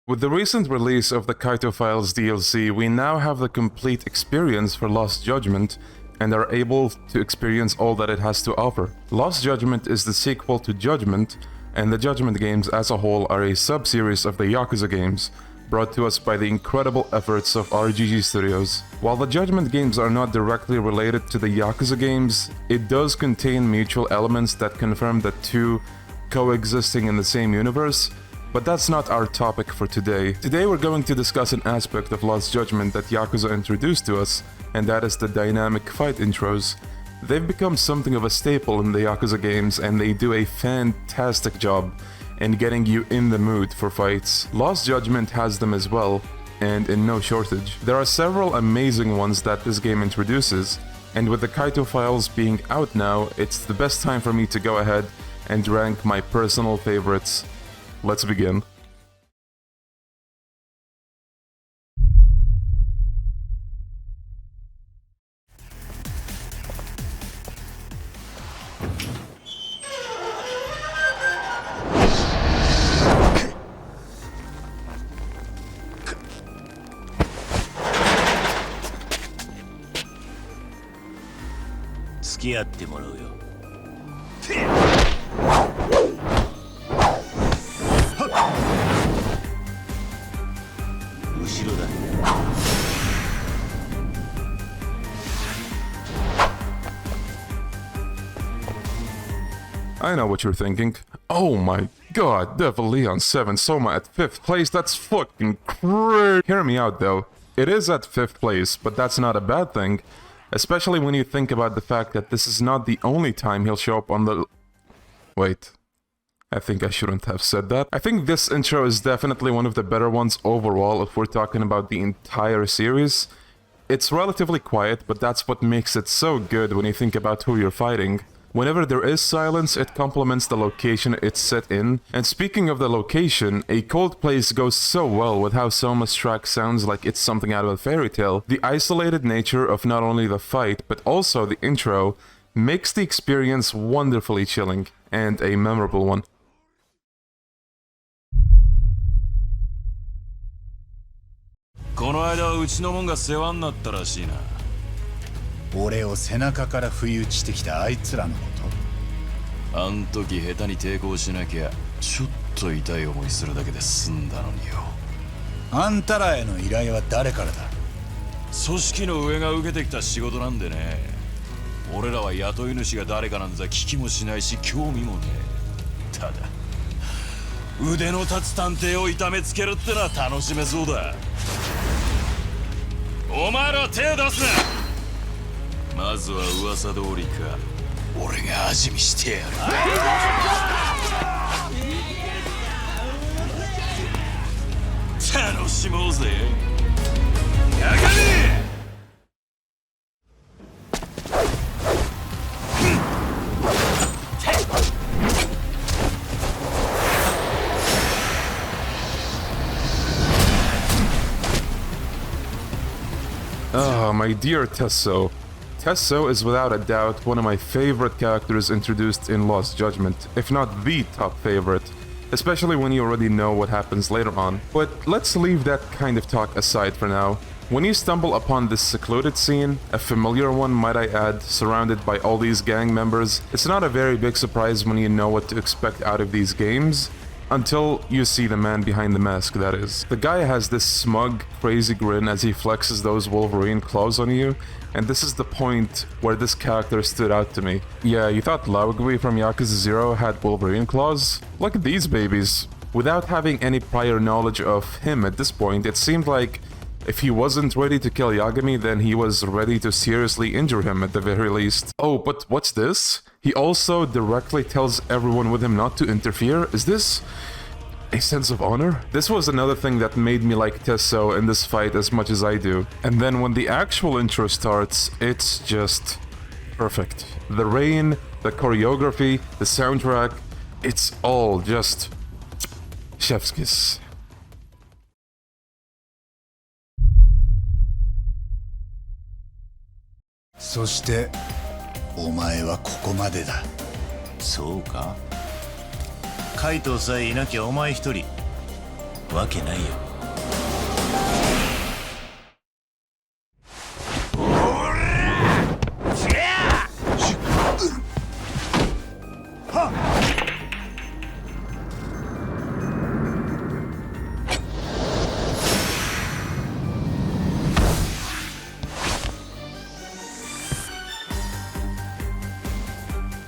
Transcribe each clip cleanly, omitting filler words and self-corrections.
With the recent release of the Kaito Files DLC, we now have the complete experience for Lost Judgment and are able to experience all that it has to offer. Lost Judgment is the sequel to Judgment, and the Judgment games as a whole are a sub-series of the Yakuza games, brought to us by the incredible efforts of RGG Studios. While the Judgment games are not directly related to the Yakuza games, it does contain mutual elements that confirm the two coexisting in the same universe, but that's not our topic for today. Today we're going to discuss an aspect of Lost Judgment that Yakuza introduced to us, and that is the dynamic fight intros. They've become something of a staple in the Yakuza games, and they do a fantastic job in getting you in the mood for fights. Lost Judgment has them as well, and in no shortage. There are several amazing ones that this game introduces, and with the Kaito Files being out now, it's the best time for me to go ahead and rank my personal favorites. Let's begin. I know what you're thinking. Oh my god, Devil Leon 7, Soma at 5th place, that's fucking crazy. Hear me out though, it is at 5th place, but that's not a bad thing. Especially when you think about the fact that this is not the only time he'll show up on the... Wait. I think I shouldn't have said that. I think this intro is definitely one of the better ones overall if we're talking about the entire series. It's relatively quiet, but that's what makes it so good when you think about who you're fighting. Whenever there is silence, it complements the location it's set in. And speaking of the location, a cold place goes so well with how Soma's track sounds like it's something out of a fairy tale. The isolated nature of not only the fight, but also the intro, makes the experience wonderfully chilling, and a memorable one. この間はうちのもんが世話になったらしいな。俺を背中から不意打ちしてきたあいつらのこと。あん時下手に抵抗しなきゃちょっと痛い思いするだけで済んだのによ。あんたらへの依頼は誰からだ？組織の上が受けてきた仕事なんでね。俺らは雇い主が誰かなんざ聞きもしないし興味もねえ。ただ腕の立つ探偵を痛めつけるってのは楽しめそうだ。お前ら手出すな。まずは噂通りか。俺が味見してやる。楽しもうぜ。やがれ。Ah, my dear Tesso. Tesso is without a doubt one of my favorite characters introduced in Lost Judgment, if not the top favorite, especially when you already know what happens later on. But let's leave that kind of talk aside for now. When you stumble upon this secluded scene, a familiar one might I add, surrounded by all these gang members, it's not a very big surprise when you know what to expect out of these games. Until you see the man behind the mask, that is. The guy has this smug, crazy grin as he flexes those Wolverine claws on you, and this is the point where this character stood out to me. Yeah, you thought Laogui from Yakuza 0 had Wolverine claws? Look at these babies. Without having any prior knowledge of him at this point, it seemed like if he wasn't ready to kill Yagami, then he was ready to seriously injure him at the very least. Oh, but what's this? He also directly tells everyone with him not to interfere? Is this a sense of honor? This was another thing that made me like Tesso in this fight as much as I do. And then when the actual intro starts, it's just perfect. The rain, the choreography, the soundtrack, it's all just chef's kiss. そしてお前はここまでだ。そうか。カイトさえいなきゃお前一人わけないよ。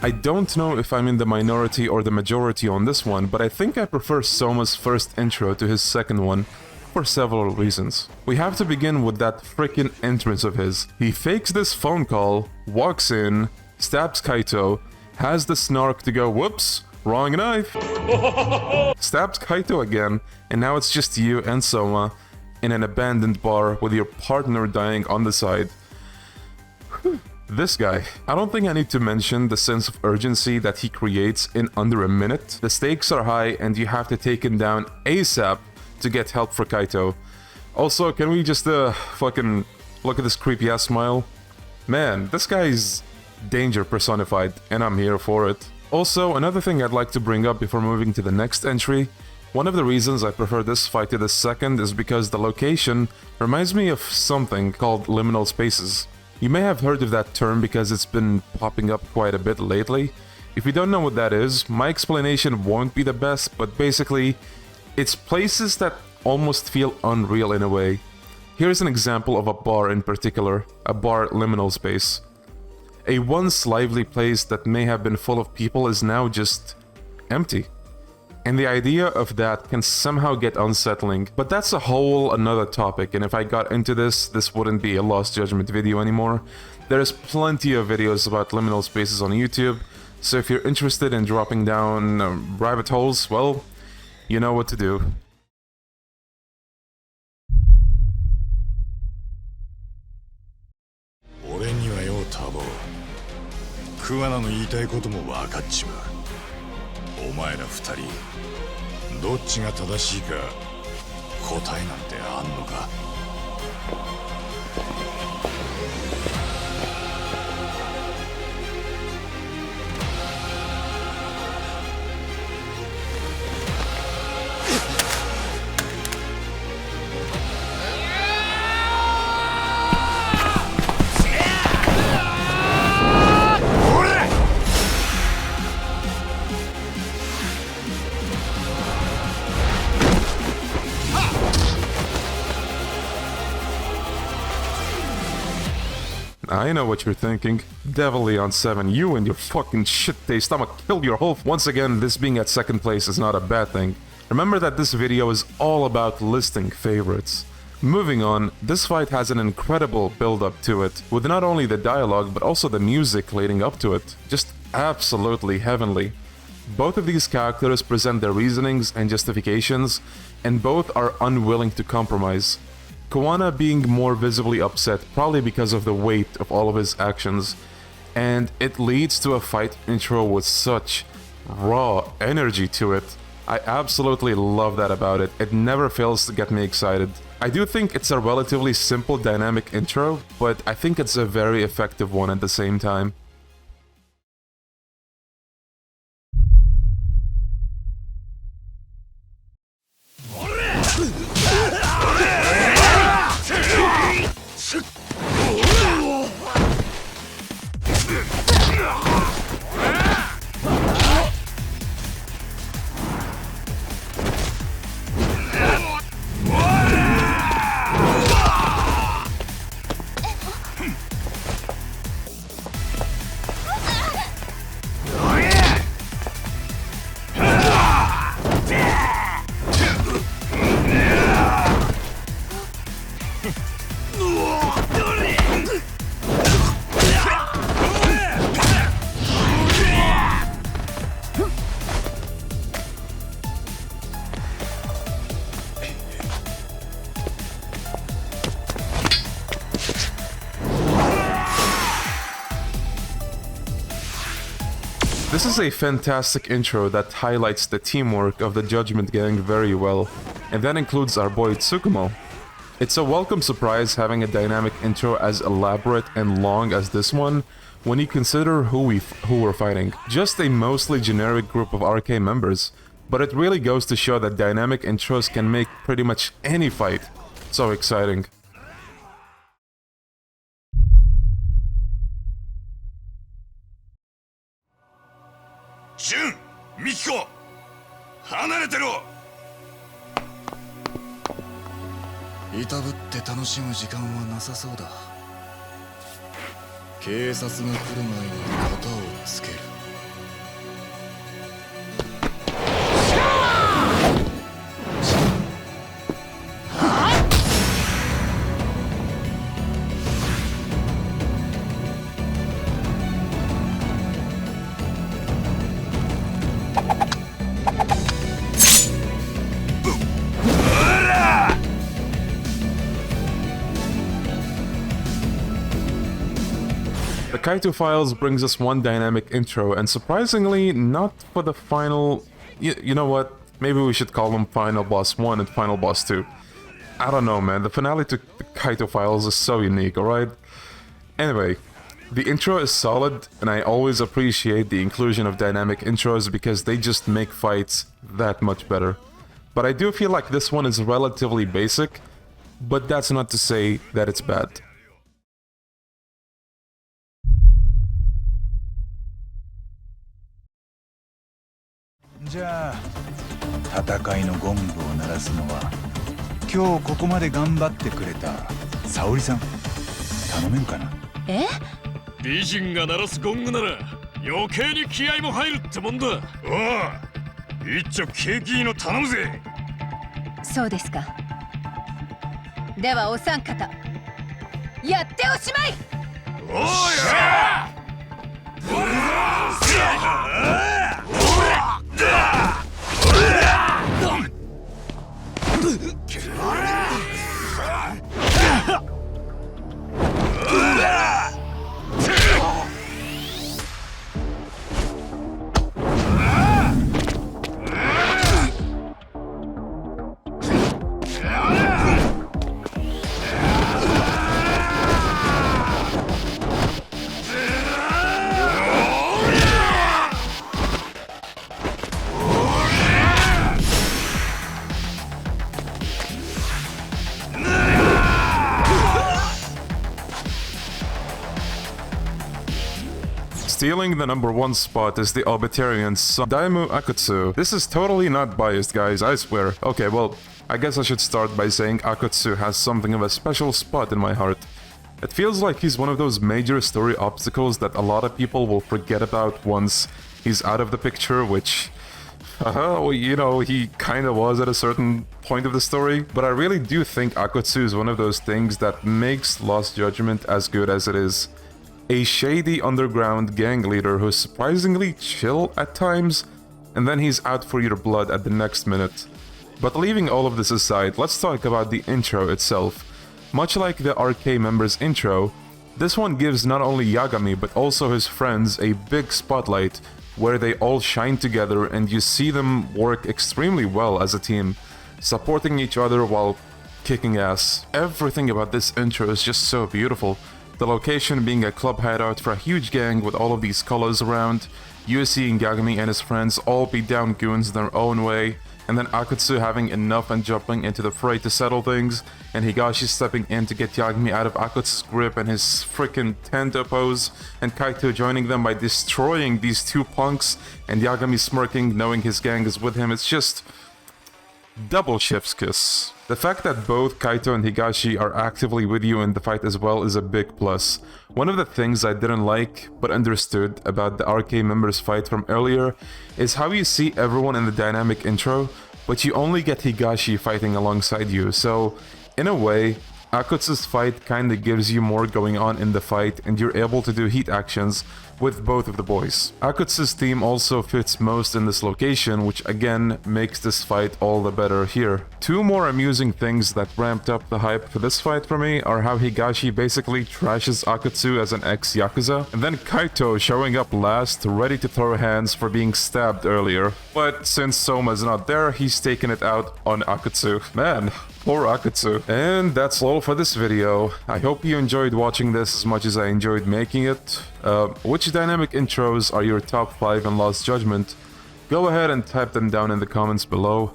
I don't know if I'm in the minority or the majority on this one, but I think I prefer Soma's first intro to his second one, for several reasons. We have to begin with that frickin' entrance of his. He fakes this phone call, walks in, stabs Kaito, has the snark to go, whoops, wrong knife, stabs Kaito again, and now it's just you and Soma in an abandoned bar with your partner dying on the side. This guy. I don't think I need to mention the sense of urgency that he creates in under a minute. The stakes are high and you have to take him down ASAP to get help for Kaito. Also, can we just fucking look at this creepy ass smile? Man, this guy's danger personified and I'm here for it. Also, another thing I'd like to bring up before moving to the next entry. One of the reasons I prefer this fight to the second is because the location reminds me of something called liminal spaces. You may have heard of that term because it's been popping up quite a bit lately. If you don't know what that is, my explanation won't be the best, but basically, it's places that almost feel unreal in a way. Here's an example of a bar in particular, a bar liminal space. A once lively place that may have been full of people is now just empty. And the idea of that can somehow get unsettling, but that's a whole another topic, and if I got into this wouldn't be a Lost Judgment video anymore. There's plenty of videos about liminal spaces on YouTube, so if you're interested in dropping down rabbit holes, well, you know what to do. Kuwana の言いたいことも分かっちまう。お前ら二人、どっちが正しいか答えなんてあんのか。I know what you're thinking. Devil Leon 7, you and your fucking shit taste, I'ma kill your whole... Once again, this being at second place is not a bad thing. Remember that this video is all about listing favorites. Moving on, this fight has an incredible build-up to it, with not only the dialogue but also the music leading up to it. Just absolutely heavenly. Both of these characters present their reasonings and justifications, and both are unwilling to compromise. Kuwana being more visibly upset probably because of the weight of all of his actions, and it leads to a fight intro with such raw energy to it. I absolutely love that about it. It never fails to get me excited. I do think it's a relatively simple dynamic intro, but I think it's a very effective one at the same time. This is a fantastic intro that highlights the teamwork of the Judgment Gang very well, and that includes our boy Tsukumo. It's a welcome surprise having a dynamic intro as elaborate and long as this one, when you consider who we're fighting. Just a mostly generic group of RK members, but it really goes to show that dynamic intros can make pretty much any fight so exciting. Shun! Mikiko! 離れてろ! いたぶって楽しむ時間はなさそうだ。警察が来る前に型をつける。The Kaito Files brings us one dynamic intro, and surprisingly, not for the final... You know what? Maybe we should call them Final Boss 1 and Final Boss 2. I don't know, man. The finale to the Kaito Files is so unique, alright? Anyway, the intro is solid, and I always appreciate the inclusion of dynamic intros because they just make fights that much better. But I do feel like this one is relatively basic, but that's not to say that it's bad. じゃあ戦いのゴングを鳴らすのは今日ここまで頑張ってくれた沙織さん頼めるかな。え？美人が鳴らすゴングなら余計に気合も入るってもんだ。おう、一丁ケーキの頼むぜ。そうですか。ではお三方やっておしまい。おや！ Stealing the #1 spot is the Obitarian Daimyo Akutsu. This is totally not biased, guys, I swear. Okay, well, I guess I should start by saying Akutsu has something of a special spot in my heart. It feels like he's one of those major story obstacles that a lot of people will forget about once he's out of the picture, which... you know, he kinda was at a certain point of the story. But I really do think Akutsu is one of those things that makes Lost Judgment as good as it is. A shady underground gang leader who's surprisingly chill at times, and then he's out for your blood at the next minute. But leaving all of this aside, let's talk about the intro itself. Much like the RK members' intro, this one gives not only Yagami but also his friends a big spotlight where they all shine together and you see them work extremely well as a team, supporting each other while kicking ass. Everything about this intro is just so beautiful. The location being a club hideout for a huge gang with all of these colors around, you seeing Yagami and his friends all beat down goons their own way, and then Akutsu having enough and jumping into the fray to settle things, and Higashi stepping in to get Yagami out of Akutsu's grip and his freaking Tendo pose, and Kaito joining them by destroying these two punks, and Yagami smirking knowing his gang is with him. It's just... double chef's kiss. The fact that both Kaito and Higashi are actively with you in the fight as well is a big plus. One of the things I didn't like, but understood about the RK members fight from earlier, is how you see everyone in the dynamic intro, but you only get Higashi fighting alongside you, so in a way, Akutsu's fight kinda gives you more going on in the fight and you're able to do heat actions with both of the boys. Akutsu's team also fits most in this location, which again makes this fight all the better here. Two more amusing things that ramped up the hype for this fight for me are how Higashi basically trashes Akutsu as an ex-Yakuza, and then Kaito showing up last, ready to throw hands for being stabbed earlier. But since Soma's not there, he's taking it out on Akutsu. Man, poor Akutsu. And that's all for this video. I hope you enjoyed watching this as much as I enjoyed making it. Which dynamic intros are your top 5 in Lost Judgment? go ahead and type them down in the comments below.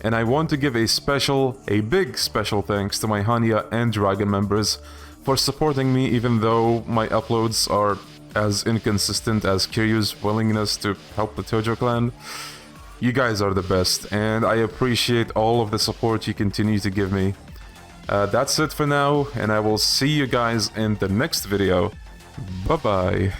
And I want to give a big special thanks to my Hannya and Dragon members for supporting me even though my uploads are as inconsistent as Kiryu's willingness to help the Tojo clan. You guys are the best, and I appreciate all of the support you continue to give me. That's it for now, and I will see you guys in the next video. Bye-bye.